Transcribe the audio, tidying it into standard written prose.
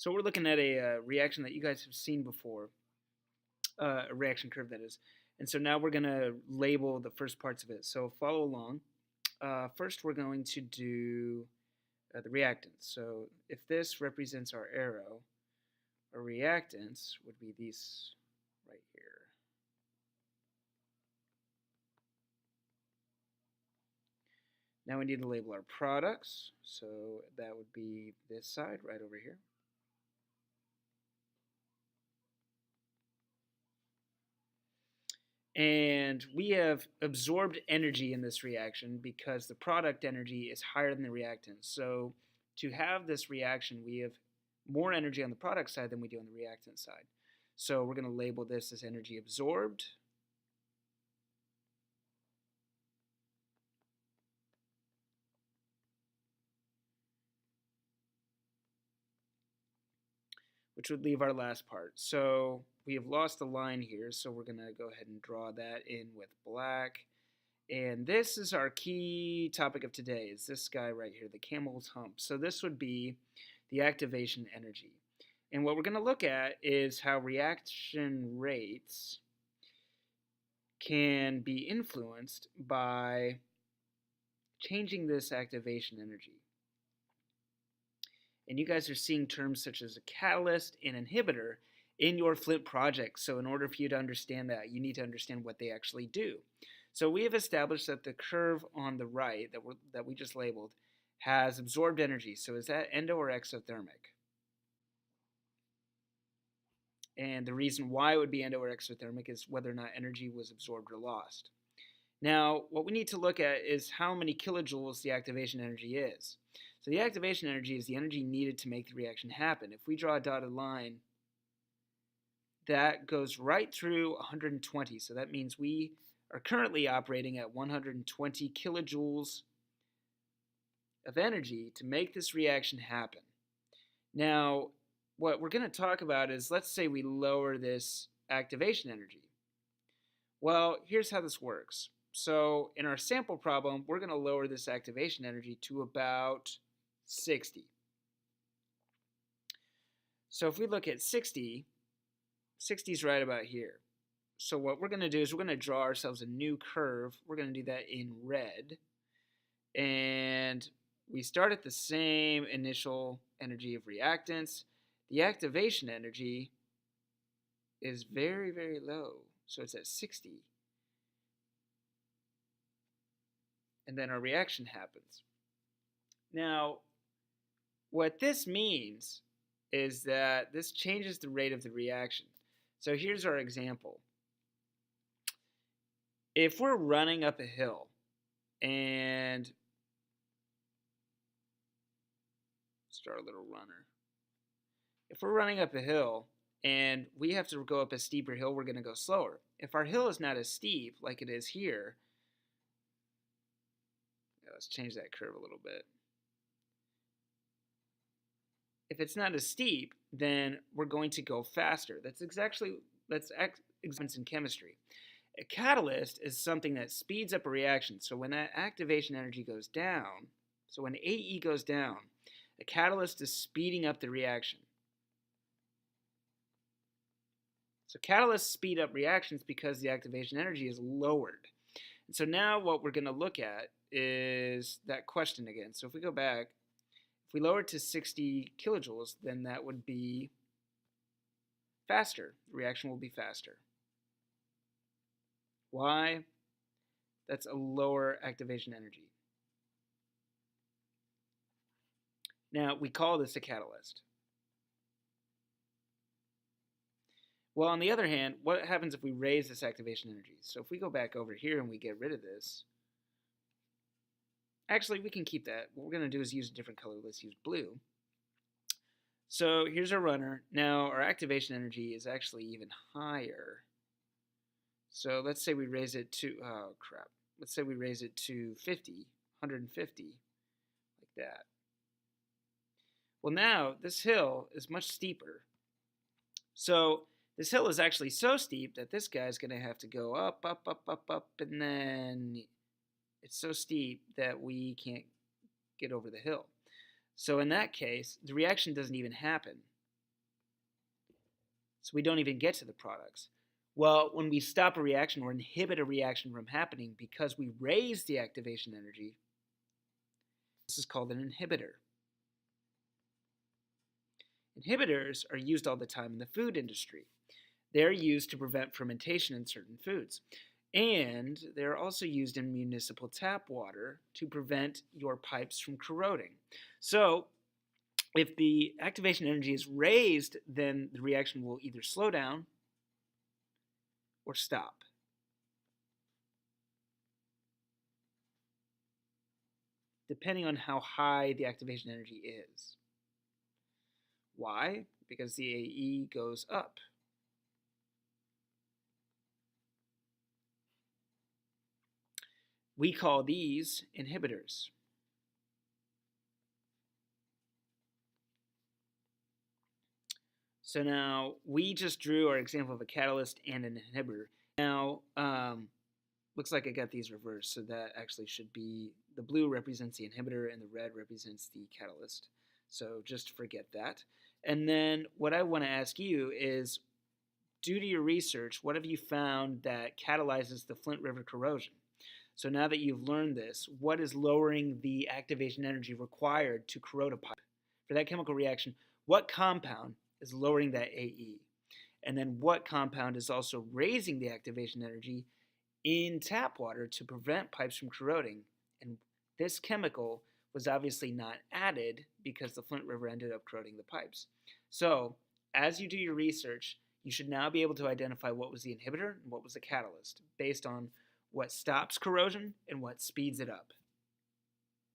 So we're looking at a reaction that you guys have seen before, a reaction curve that is. And so now we're going to label the first parts of it. So follow along. First, we're going to do the reactants. So if this represents our arrow, our reactants would be these right here. Now we need to label our products. So that would be this side right over here. And we have absorbed energy in this reaction because the product energy is higher than the reactant. So to have this reaction, we have more energy on the product side than we do on the reactant side. So we're going to label this as energy absorbed. Which would leave our last part. So we have lost a line here, so we're going to go ahead and draw that in with black. And this is our key topic of today, is this guy right here, the camel's hump. So this would be the activation energy. And what we're going to look at is how reaction rates can be influenced by changing this activation energy. And you guys are seeing terms such as a catalyst and inhibitor in your Flint project. So in order for you to understand that, you need to understand what they actually do. So we have established that the curve on the right that we just labeled has absorbed energy. So is that endo or exothermic? And the reason why it would be endo or exothermic is whether or not energy was absorbed or lost. Now, what we need to look at is how many kilojoules the activation energy is. So the activation energy is the energy needed to make the reaction happen. If we draw a dotted line, that goes right through 120. So that means we are currently operating at 120 kilojoules of energy to make this reaction happen. Now, what we're going to talk about is, let's say we lower this activation energy. Well, here's how this works. So in our sample problem, we're going to lower this activation energy to about 60. So if we look at 60, 60 is right about here. So what we're going to do is we're going to draw ourselves a new curve. We're going to do that in red. And we start at the same initial energy of reactants. The activation energy is very, very low. So it's at 60. And then our reaction happens. Now, what this means is that this changes the rate of the reaction. So here's our example. If we're running up a hill and start a little runner. If we're running up a hill and we have to go up a steeper hill, we're going to go slower. If our hill is not as steep like it is here, let's change that curve a little bit. If it's not as steep, then we're going to go faster. That's examples in chemistry. A catalyst is something that speeds up a reaction. So when that activation energy goes down, so when AE goes down, a catalyst is speeding up the reaction. So catalysts speed up reactions because the activation energy is lowered. And so now what we're going to look at is that question again. So if we go back, if we lower it to 60 kilojoules, then that would be faster. The reaction will be faster. Why? That's a lower activation energy. Now, we call this a catalyst. Well, on the other hand, what happens if we raise this activation energy? So if we go back over here and we get rid of this, actually, we can keep that. What we're going to do is use a different color. Let's use blue. So here's our runner. Now, our activation energy is actually even higher. So let's say we raise it to, oh crap. Let's say we raise it to 50, 150, like that. Well, now this hill is much steeper. So this hill is actually so steep that this guy's going to have to go up, up, up, up, up, and then it's so steep that we can't get over the hill. So in that case, the reaction doesn't even happen. So we don't even get to the products. Well, when we stop a reaction or inhibit a reaction from happening because we raise the activation energy, this is called an inhibitor. Inhibitors are used all the time in the food industry. They're used to prevent fermentation in certain foods. And they're also used in municipal tap water to prevent your pipes from corroding. So if the activation energy is raised, then the reaction will either slow down or stop. Depending on how high the activation energy is. Why? Because the AE goes up. We call these inhibitors. So now we just drew our example of a catalyst and an inhibitor. Now, looks like I got these reversed, so that actually should be the blue represents the inhibitor and the red represents the catalyst. So just forget that. And then what I want to ask you is, due to your research, what have you found that catalyzes the Flint River corrosion? So now that you've learned this, what is lowering the activation energy required to corrode a pipe? For that chemical reaction, what compound is lowering that AE? And then what compound is also raising the activation energy in tap water to prevent pipes from corroding? And this chemical was obviously not added because the Flint River ended up corroding the pipes. So as you do your research, you should now be able to identify what was the inhibitor and what was the catalyst based on what stops corrosion and what speeds it up.